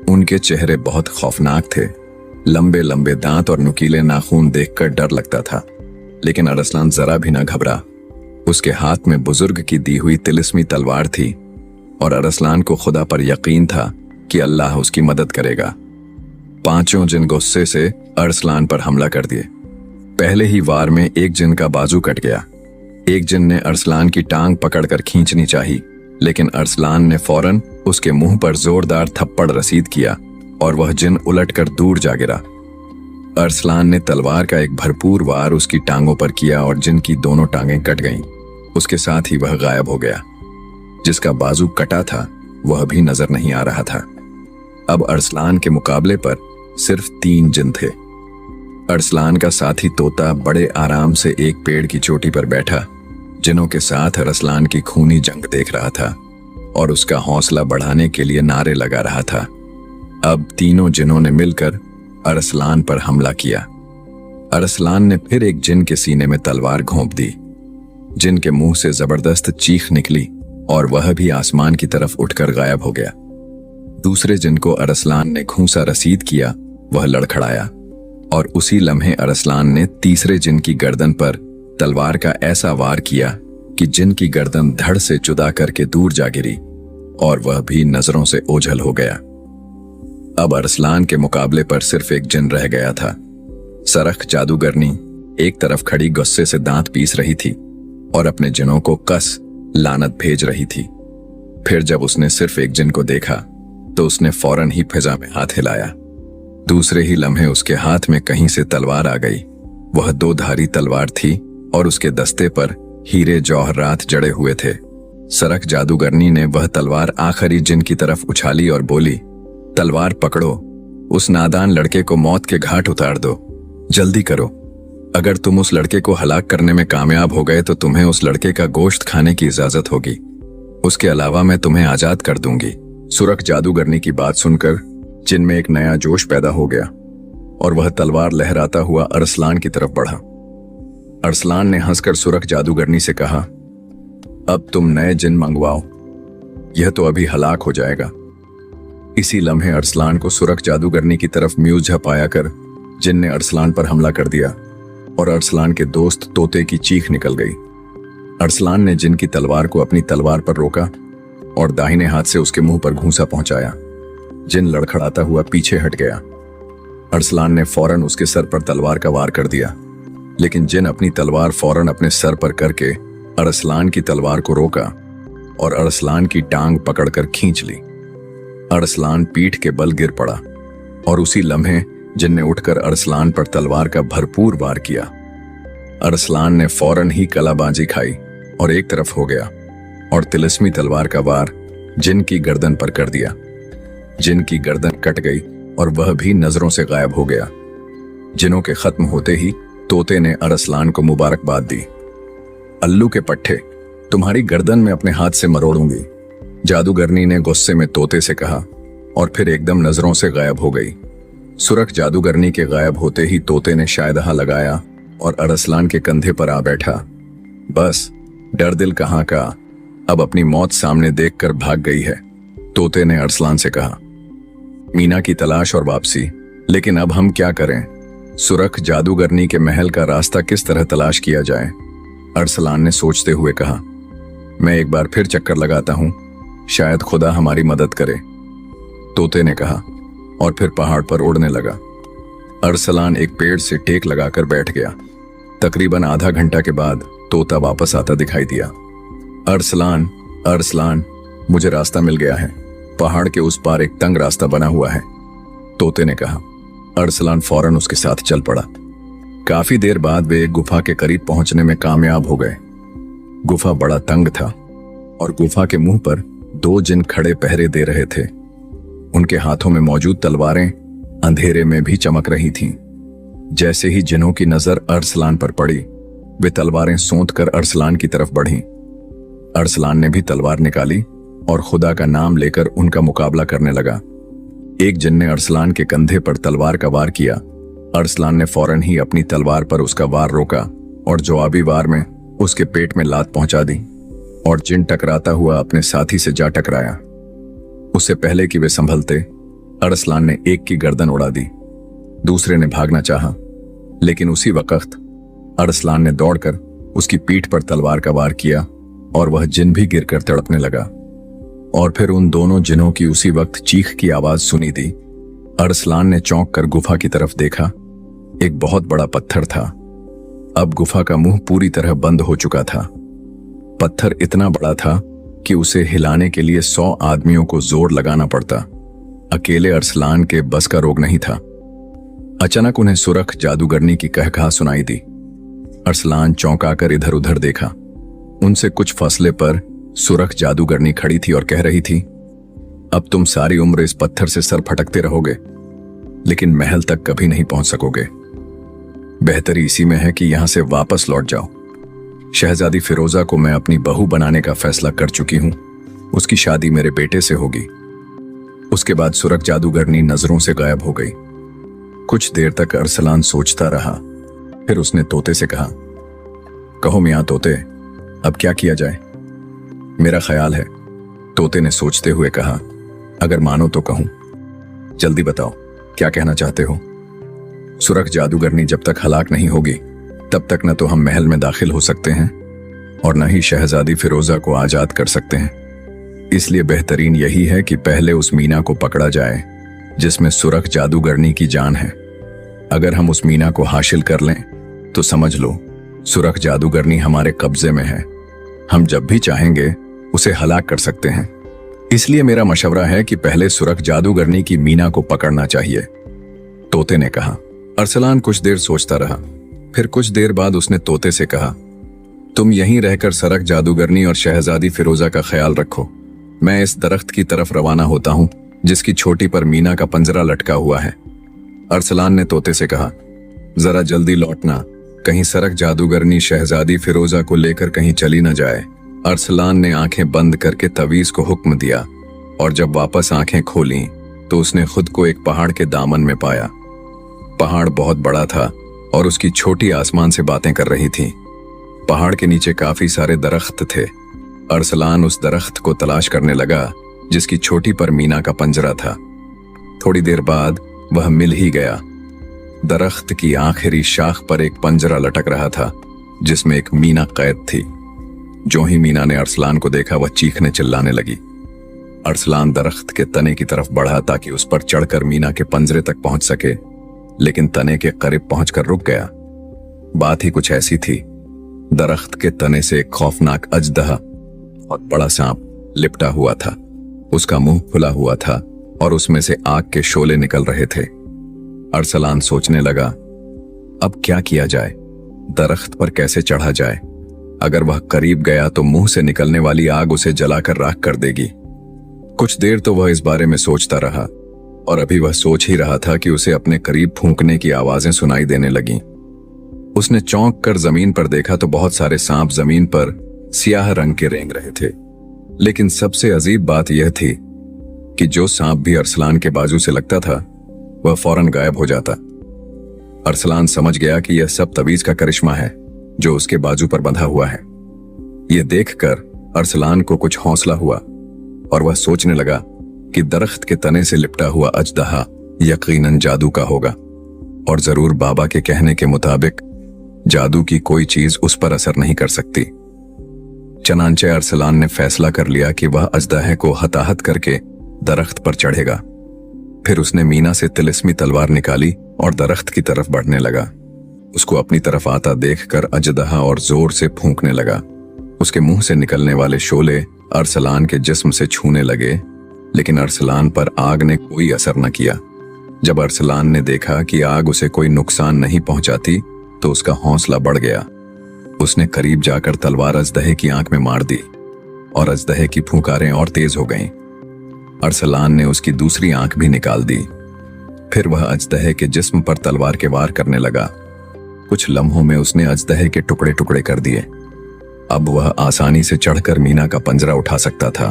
उनके चेहरे बहुत खौफनाक थे। लंबे लंबे दांत और नुकीले नाखून देखकर डर लगता था, लेकिन अरसलान जरा भी न घबरा। उसके हाथ में बुजुर्ग की दी हुई तिलिस्मी तलवार थी और अरसलान को खुदा पर यकीन था कि अल्लाह उसकी मदद करेगा। 5 जिन गुस्से से अरसलान पर हमला कर दिए। पहले ही वार में एक जिन का बाजू कट गया। एक जिन ने अरसलान की टांग पकड़कर खींचनी चाही, लेकिन अरसलान ने फौरन उसके मुंह पर जोरदार थप्पड़ रसीद किया और वह जिन उलटकर दूर जा गिरा। अरसलान ने तलवार का एक भरपूर वार उसकी टांगों पर किया और जिन की दोनों टांगें कट गईं। उसके साथ ही वह गायब हो गया। जिसका बाजू कटा था वह भी नजर नहीं आ रहा था। अब अरसलान के मुकाबले पर सिर्फ 3 जिन थे। अरसलान का साथी तोता बड़े आराम से एक पेड़ की चोटी पर बैठा जिनों के साथ अरसलान की खूनी जंग देख रहा था और उसका हौसला बढ़ाने के लिए नारे लगा रहा था। अब तीनों जिनों ने मिलकर अरसलान पर हमला किया। अरसलान ने फिर एक जिन के सीने में तलवार घोंप दी। जिन के मुंह से जबरदस्त चीख निकली और वह भी आसमान की तरफ उठकर गायब हो गया। दूसरे जिन को अरसलान ने घूंसा रसीद किया वह लड़खड़ाया और उसी लम्हे अरसलान ने तीसरे जिन की गर्दन पर तलवार का ऐसा वार किया कि जिन की गर्दन धड़ से जुदा करके दूर जा गिरी और वह भी नजरों से ओझल हो गया। अब अरसलान के मुकाबले पर सिर्फ एक जिन रह गया था। सरख जादूगरनी एक तरफ खड़ी गुस्से से दांत पीस रही थी और अपने जिनों को कस लानत भेज रही थी। फिर जब उसने सिर्फ एक जिन को देखा तो उसने फौरन ही फिजा में हाथ हिलाया। दूसरे ही लम्हे उसके हाथ में कहीं से तलवार आ गई। वह 2 धारी तलवार थी और उसके दस्ते पर हीरे जौहरात जड़े हुए थे। सरख जादूगरनी ने वह तलवार आखिरी जिन की तरफ उछाली और बोली, तलवार पकड़ो, उस नादान लड़के को मौत के घाट उतार दो, जल्दी करो। अगर तुम उस लड़के को हलाक करने में कामयाब हो गए तो तुम्हें उस लड़के का गोश्त खाने की इजाजत होगी। उसके अलावा मैं तुम्हें आजाद कर दूंगी। सुरख जादूगरनी की बात सुनकर जिन में एक नया जोश पैदा हो गया और वह तलवार लहराता हुआ अरसलान की तरफ बढ़ा। अरसलान ने हंसकर सुरख जादूगरनी से कहा, अब तुम नए जिन मंगवाओ, यह तो अभी हलाक हो जाएगा। इसी लम्हे अरसलान को सुरख जादूगरनी की तरफ म्यूज झपाया कर जिन ने अरसलान पर हमला कर दिया और अरसलान के दोस्त तोते की चीख निकल गई। अरसलान ने जिन की तलवार को अपनी तलवार पर रोका और दाहिने हाथ से उसके मुंह पर घूंसा पहुंचाया। जिन लड़खड़ाता हुआ पीछे हट गया। अरसलान ने फौरन उसके सर पर तलवार का वार कर दिया, लेकिन जिन अपनी तलवार फौरन अपने सर पर करके अरसलान की तलवार को रोका और अरसलान की टांग पकड़कर खींच ली। अरसलान पीठ के बल गिर पड़ा और उसी लम्हे जिन ने उठकर अरसलान पर तलवार का भरपूर वार किया। अरसलान ने फौरन ही कलाबाजी खाई और एक तरफ हो गया और तिलिस्मी तलवार का वार जिन की गर्दन पर कर दिया। जिन की गर्दन कट गई और वह भी नजरों से गायब हो गया। जिनों के खत्म होते ही तोते ने अरसलान को मुबारकबाद दी। अल्लू के पट्टे, तुम्हारी गर्दन में अपने हाथ से मरोड़ूंगी, जादूगरनी ने गुस्से में तोते से कहा और फिर एकदम नजरों से गायब हो गई। सुरख जादूगरनी के गायब होते ही तोते ने शायदहा लगाया और अरसलान के कंधे पर आ बैठा। बस डर दिल कहाँ का, अब अपनी मौत सामने देखकर भाग गई है, तोते ने अरसलान से कहा। मीना की तलाश और वापसी, लेकिन अब हम क्या करें? सुरख जादूगरनी के महल का रास्ता किस तरह तलाश किया जाए? अरसलान ने सोचते हुए कहा। मैं एक बार फिर चक्कर लगाता हूं, शायद खुदा हमारी मदद करे, तोते ने कहा और फिर पहाड़ पर उड़ने लगा। अरसलान एक पेड़ से टेक लगाकर बैठ गया। तकरीबन आधा घंटा के बाद तोता वापस आता दिखाई दिया। अरसलान, अरसलान, मुझे रास्ता मिल गया है, पहाड़ के उस पार एक तंग रास्ता बना हुआ है, तोते ने कहा। अरसलान फौरन उसके साथ चल पड़ा। काफी देर बाद वे एक गुफा के करीब पहुंचने में कामयाब हो गए। गुफा बड़ा तंग था और गुफा के मुंह पर 2 जिन खड़े पहरे दे रहे थे। उनके हाथों में मौजूद तलवारें अंधेरे में भी चमक रही थीं। जैसे ही जिनों की नजर अरसलान पर पड़ी, वे तलवारें सोंत कर अरसलान की तरफ बढ़ीं। अरसलान ने भी तलवार निकाली और खुदा का नाम लेकर उनका मुकाबला करने लगा। एक जिन ने अरसलान के कंधे पर तलवार का वार किया। अरसलान ने फौरन ही अपनी तलवार पर उसका वार रोका और जवाबी वार में उसके पेट में लात पहुंचा दी और जिन टकराता हुआ अपने साथी से जा टकराया। उससे पहले कि वे संभलते, अरसलान ने एक की गर्दन उड़ा दी। दूसरे ने भागना चाहा, लेकिन उसी वक्त अरसलान ने दौड़कर उसकी पीठ पर तलवार का वार किया और वह जिन भी गिरकर तड़पने लगा। और फिर उन दोनों जिनों की उसी वक्त चीख की आवाज सुनी दी। अरसलान ने चौंक कर गुफा की तरफ देखा। एक बहुत बड़ा पत्थर था। अब गुफा का मुंह पूरी तरह बंद हो चुका था। पत्थर इतना बड़ा था कि उसे हिलाने के लिए 100 आदमियों को जोर लगाना पड़ता। अकेले अरसलान के बस का रोग नहीं था। अचानक उन्हें सुरख जादूगरनी की कहकहा सुनाई दी। अरसलान चौंकाकर इधर उधर देखा। उनसे कुछ फासले पर सुरख जादूगरनी खड़ी थी और कह रही थी, अब तुम सारी उम्र इस पत्थर से सर फटकते रहोगे, लेकिन महल तक कभी नहीं पहुंच सकोगे। बेहतरी इसी में है कि यहां से वापस लौट जाओ। शहजादी फिरोजा को मैं अपनी बहू बनाने का फैसला कर चुकी हूं। उसकी शादी मेरे बेटे से होगी। उसके बाद सुरख जादूगरनी नजरों से गायब हो गई। कुछ देर तक अरसलान सोचता रहा। फिर उसने तोते से कहा, कहो मियां तोते, अब क्या किया जाए? मेरा ख्याल है, तोते ने सोचते हुए कहा, अगर मानो तो कहूं। जल्दी बताओ, क्या कहना चाहते हो? सुरख जादूगरनी जब तक हलाक नहीं होगी तब तक न तो हम महल में दाखिल हो सकते हैं और न ही शहजादी फिरोजा को आजाद कर सकते हैं। इसलिए बेहतरीन यही है कि पहले उस मीना को पकड़ा जाए जिसमें सुरख जादूगरनी की जान है। अगर हम उस मीना को हासिल कर लें तो समझ लो सुरख जादूगरनी हमारे कब्जे में है। हम जब भी चाहेंगे उसे हलाक कर सकते हैं। इसलिए मेरा मशवरा है कि पहले सुरख जादूगरनी की मीना को पकड़ना चाहिए, तोते ने कहा। अरसलान कुछ देर सोचता रहा। फिर कुछ देर बाद उसने तोते से कहा, तुम यहीं रहकर सुरख जादूगरनी और शहजादी फिरोजा का ख्याल रखो। मैं इस दरख्त की तरफ रवाना होता हूं जिसकी छोटी पर मीना का पंजरा लटका हुआ है। अरसलान ने तोते से कहा, जरा जल्दी लौटना, कहीं सुरख जादूगरनी शहजादी फिरोजा को लेकर कहीं चली न जाए। अरसलान ने आंखें बंद करके तवीज को हुक्म दिया और जब वापस आंखें खोलीं तो उसने खुद को एक पहाड़ के दामन में पाया। पहाड़ बहुत बड़ा था और उसकी छोटी आसमान से बातें कर रही थी। पहाड़ के नीचे काफी सारे दरख्त थे। अरसलान उस दरख्त को तलाश करने लगा जिसकी छोटी पर मीना का पंजरा था। थोड़ी देर बाद वह मिल ही गया। दरख्त की आखिरी शाख पर एक पंजरा लटक रहा था जिसमें एक मीना कैद थी। जो ही मीना ने अरसलान को देखा वह चीखने चिल्लाने लगी। अरसलान दरख्त के तने की तरफ बढ़ा ताकि उस पर चढ़कर मीना के पंजरे तक पहुंच सके, लेकिन तने के करीब पहुंचकर रुक गया। बात ही कुछ ऐसी थी। दरख्त के तने से एक खौफनाक अजदहा और बड़ा सांप लिपटा हुआ था। उसका मुंह खुला हुआ था और उसमें से आग के शोले निकल रहे थे। अरसलान सोचने लगा, अब क्या किया जाए? दरख्त पर कैसे चढ़ा जाए? अगर वह करीब गया तो मुंह से निकलने वाली आग उसे जलाकर राख कर देगी। कुछ देर तो वह इस बारे में सोचता रहा और अभी वह सोच ही रहा था कि उसे अपने करीब फूंकने की आवाजें सुनाई देने लगीं। उसने चौंक कर जमीन पर देखा तो बहुत सारे सांप जमीन पर सियाह रंग के रेंग रहे थे। लेकिन सबसे अजीब बात यह थी कि जो सांप भी अरसलान के बाजू से लगता था वह फौरन गायब हो जाता। अरसलान समझ गया कि यह सब तवीज का करिश्मा है जो उसके बाजू पर बंधा हुआ है। यह देखकर अरसलान को कुछ हौसला हुआ और वह सोचने लगा कि दरख्त के तने से लिपटा हुआ अजदहा यकीनन जादू का होगा और जरूर बाबा के कहने के मुताबिक जादू की कोई चीज उस पर असर नहीं कर सकती। चनांचे अरसलान ने फैसला कर लिया कि वह अजदहे को हताहत करके दरख्त पर चढ़ेगा। फिर उसने मीना से तिलिस्मी तलवार निकाली और दरख्त की तरफ बढ़ने लगा। उसको अपनी तरफ आता देखकर अजदहा और जोर से फूंकने लगा। उसके मुंह से निकलने वाले शोले अरसलान के जिस्म से छूने लगे, लेकिन अरसलान पर आग ने कोई असर न किया। जब अरसलान ने देखा कि आग उसे कोई नुकसान नहीं पहुंचाती तो उसका हौसला बढ़ गया। उसने करीब जाकर तलवार अजदहे की आंख में मार दी और अजदहे की फुंकारें और तेज हो गईं। अरसलान ने उसकी दूसरी आंख भी निकाल दी। फिर वह अजदहे के जिस्म पर तलवार के वार करने लगा। कुछ लम्हों में उसने अजदहे के टुकड़े टुकड़े कर दिए। अब वह आसानी से चढ़कर मीना का पंजरा उठा सकता था।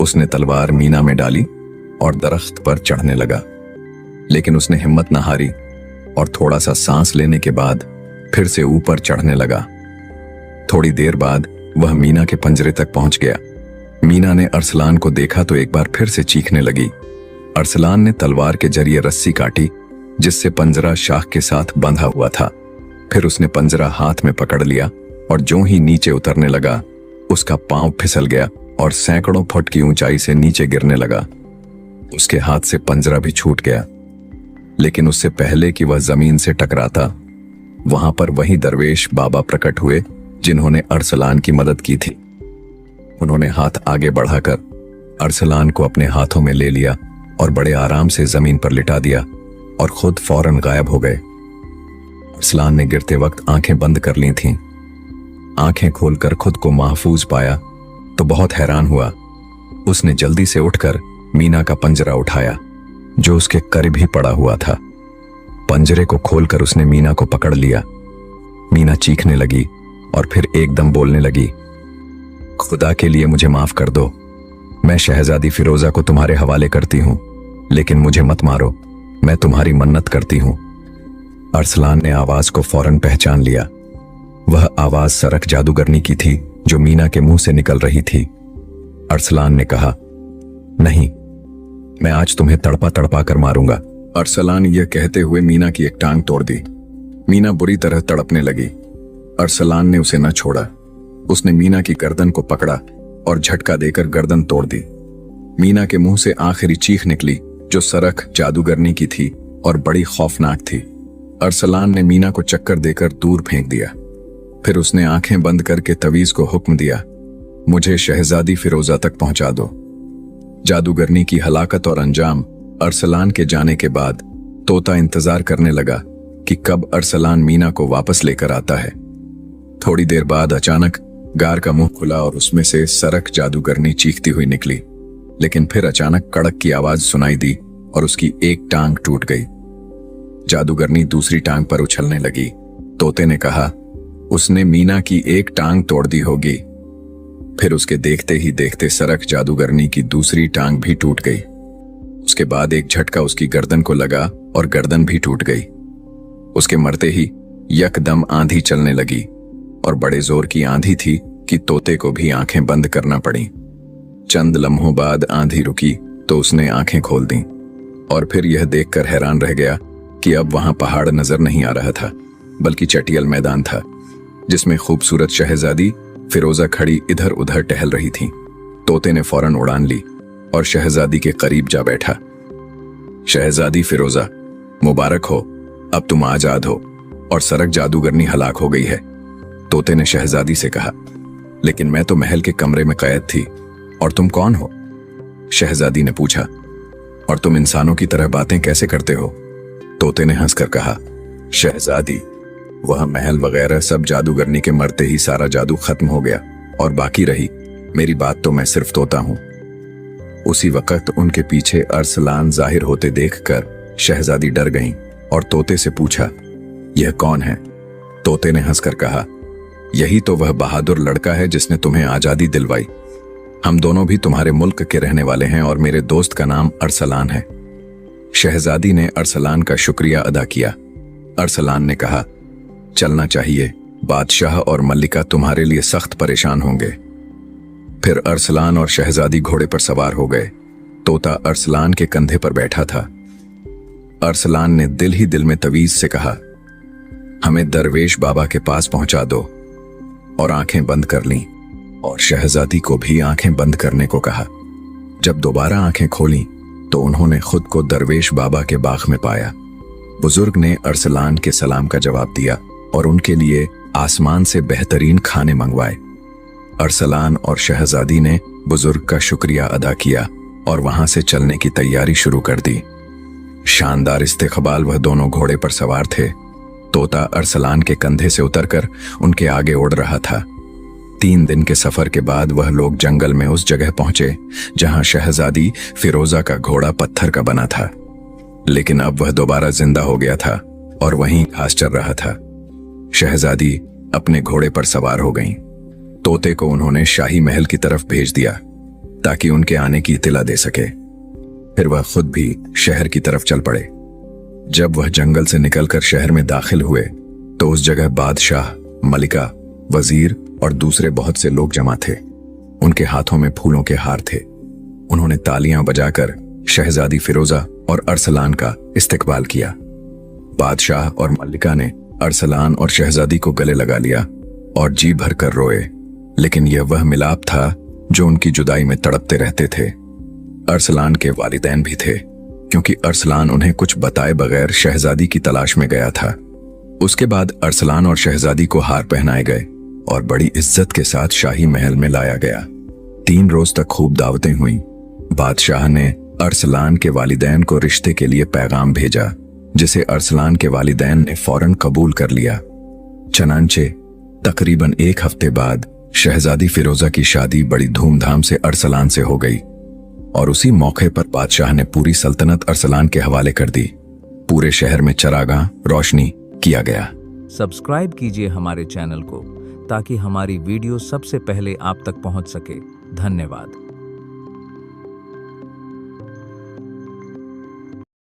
उसने तलवार मीना में डाली और दरख्त पर चढ़ने लगा, लेकिन उसने हिम्मत न हारी और थोड़ा सा सांस लेने के बाद फिर से ऊपर चढ़ने लगा। थोड़ी देर बाद वह मीना के पंजरे तक पहुंच गया। मीना ने अरसलान को देखा तो एक बार फिर से चीखने लगी। अरसलान ने तलवार के जरिए रस्सी काटी जिससे पंजरा शाख के साथ बंधा हुआ था। फिर उसने पंजरा हाथ में पकड़ लिया और जो ही नीचे उतरने लगा उसका पांव फिसल गया और सैकड़ों फुट की ऊंचाई से नीचे गिरने लगा। उसके हाथ से पंजरा भी छूट गया, लेकिन उससे पहले कि वह जमीन से टकराता वहां पर वही दरवेश बाबा प्रकट हुए जिन्होंने अरसलान की मदद की थी। उन्होंने हाथ आगे बढ़ाकर अरसलान को अपने हाथों में ले लिया और बड़े आराम से जमीन पर लिटा दिया और खुद फौरन गायब हो गए। अरसलान ने गिरते वक्त आंखें बंद कर ली थीं। आंखें खोलकर खुद को महफूज पाया तो बहुत हैरान हुआ। उसने जल्दी से उठकर मीना का पंजरा उठाया जो उसके करीब ही पड़ा हुआ था। पंजरे को खोलकर उसने मीना को पकड़ लिया। मीना चीखने लगी और फिर एकदम बोलने लगी, खुदा के लिए मुझे माफ कर दो, मैं शहजादी फिरोजा को तुम्हारे हवाले करती हूं, लेकिन मुझे मत मारो, मैं तुम्हारी मन्नत करती हूं। अरसलान ने आवाज को फौरन पहचान लिया। वह आवाज सरक जादूगरनी की थी जो मीना के मुंह से निकल रही थी। अरसलान ने कहा, नहीं, मैं आज तुम्हें तड़पा तड़पा कर मारूंगा। अरसलान यह कहते हुए मीना की एक टांग तोड़ दी। मीना बुरी तरह तड़पने लगी। अरसलान ने उसे न छोड़ा। उसने मीना की गर्दन को पकड़ा और झटका देकर गर्दन तोड़ दी। मीना के मुंह से आखिरी चीख निकली जो सरक जादूगरनी की थी और बड़ी खौफनाक थी। अरसलान ने मीना को चक्कर देकर दूर फेंक दिया। फिर उसने आंखें बंद करके तवीज को हुक्म दिया, मुझे शहजादी फिरोजा तक पहुंचा दो। जादूगरनी की हलाकत और अंजाम अरसलान के जाने के बाद तोता इंतजार करने लगा कि कब अरसलान मीना को वापस लेकर आता है। थोड़ी देर बाद अचानक गार का मुंह खुला और उसमें से सरक जादूगरनी चीखती हुई निकली, लेकिन फिर अचानक कड़क की आवाज सुनाई दी और उसकी एक टांग टूट गई। जादूगरनी दूसरी टांग पर उछलने लगी। तोते ने कहा, उसने मीना की एक टांग तोड़ दी होगी। फिर उसके देखते ही देखते सरक जादूगरनी की दूसरी टांग भी टूट गई। उसके बाद एक झटका उसकी गर्दन को लगा और गर्दन भी टूट गई। उसके मरते ही यकदम आंधी चलने लगी और बड़े जोर की आंधी थी कि तोते को भी आंखें बंद करना पड़ी। चंद लम्हों बाद आंधी रुकी तो उसने आंखें खोल दी और फिर यह देखकर हैरान रह गया कि अब वहां पहाड़ नजर नहीं आ रहा था, बल्कि चटियल मैदान था जिसमें खूबसूरत शहजादी फिरोजा खड़ी इधर उधर टहल रही थी। तोते ने फौरन उड़ान ली और शहजादी के करीब जा बैठा। शहजादी फिरोजा, मुबारक हो, अब तुम आजाद हो और सरक जादूगरनी हलाक हो गई है। तोते ने शहजादी से कहा, लेकिन मैं तो महल के कमरे में कैद थी और तुम कौन हो? शहजादी ने पूछा, और तुम इंसानों की तरह बातें कैसे करते हो? तोते ने हंसकर कहा, शहजादी, वह महल वगैरह सब जादूगरनी के मरते ही सारा जादू खत्म हो गया और बाकी रही मेरी बात, तो मैं सिर्फ तोता हूं। उसी वक्त उनके पीछे अरसलान जाहिर होते देखकर शहजादी डर गईं और तोते से पूछा, यह कौन है? तोते ने हंसकर कहा, यही तो वह बहादुर लड़का है जिसने तुम्हें आजादी दिलवाई। हम दोनों भी तुम्हारे मुल्क के रहने वाले हैं और मेरे दोस्त का नाम अरसलान है। शहजादी ने अरसलान का शुक्रिया अदा किया। अरसलान ने कहा, चलना चाहिए, बादशाह और मल्लिका तुम्हारे लिए सख्त परेशान होंगे। फिर अरसलान और शहजादी घोड़े पर सवार हो गए। तोता अरसलान के कंधे पर बैठा था। अरसलान ने दिल ही दिल में तवीज से कहा, हमें दरवेश बाबा के पास पहुंचा दो, और आंखें बंद कर लीं और शहजादी को भी आंखें बंद करने को कहा। जब दोबारा आंखें खोलीं तो उन्होंने खुद को दरवेश बाबा के बाग में पाया। बुजुर्ग ने अरसलान के सलाम का जवाब दिया और उनके लिए आसमान से बेहतरीन खाने मंगवाए। अरसलान और शहजादी ने बुजुर्ग का शुक्रिया अदा किया और वहां से चलने की तैयारी शुरू कर दी। शानदार इस्तेकबाल वह दोनों घोड़े पर सवार थे। तोता अरसलान के कंधे से उतरकर उनके आगे उड़ रहा था। 3 दिन के सफर के बाद वह लोग जंगल में उस जगह पहुंचे जहां शहजादी फिरोजा का घोड़ा पत्थर का बना था, लेकिन अब वह दोबारा जिंदा हो गया था और वहीं घास चर रहा था। शहजादी अपने घोड़े पर सवार हो गईं। तोते को उन्होंने शाही महल की तरफ भेज दिया ताकि उनके आने की इत्तला दे सके। फिर वह खुद भी शहर की तरफ चल पड़े। जब वह जंगल से निकलकर शहर में दाखिल हुए तो उस जगह बादशाह, मलिका, वजीर और दूसरे बहुत से लोग जमा थे। उनके हाथों में फूलों के हार थे। उन्होंने तालियां बजाकर शहजादी फिरोजा और अरसलान का इस्तकबाल किया। बादशाह और मल्लिका ने अरसलान और शहजादी को गले लगा लिया और जी भर कर रोए, लेकिन यह वह मिलाप था जो उनकी जुदाई में तड़पते रहते थे। अरसलान के वालिदैन भी थे, क्योंकि अरसलान उन्हें कुछ बताए बगैर शहजादी की तलाश में गया था। उसके बाद अरसलान और शहजादी को हार पहनाए गए और बड़ी इज्जत के साथ शाही महल में लाया गया। 3 रोज तक खूब दावतें हुईं। बादशाह ने अरसलान के वालिदैन को रिश्ते के लिए पैगाम भेजा, जिसे अरसलान के वालिदैन ने फौरन कबूल कर लिया। चनांचे तकरीबन 1 हफ्ते बाद शहजादी फिरोजा की शादी बड़ी धूमधाम से अरसलान से हो गई और उसी मौके पर बादशाह ने पूरी सल्तनत अरसलान के हवाले कर दी। पूरे शहर में चरागाह रोशनी किया गया। सब्सक्राइब कीजिए हमारे चैनल को ताकि हमारी वीडियो सबसे पहले आप तक पहुंच सके। धन्यवाद।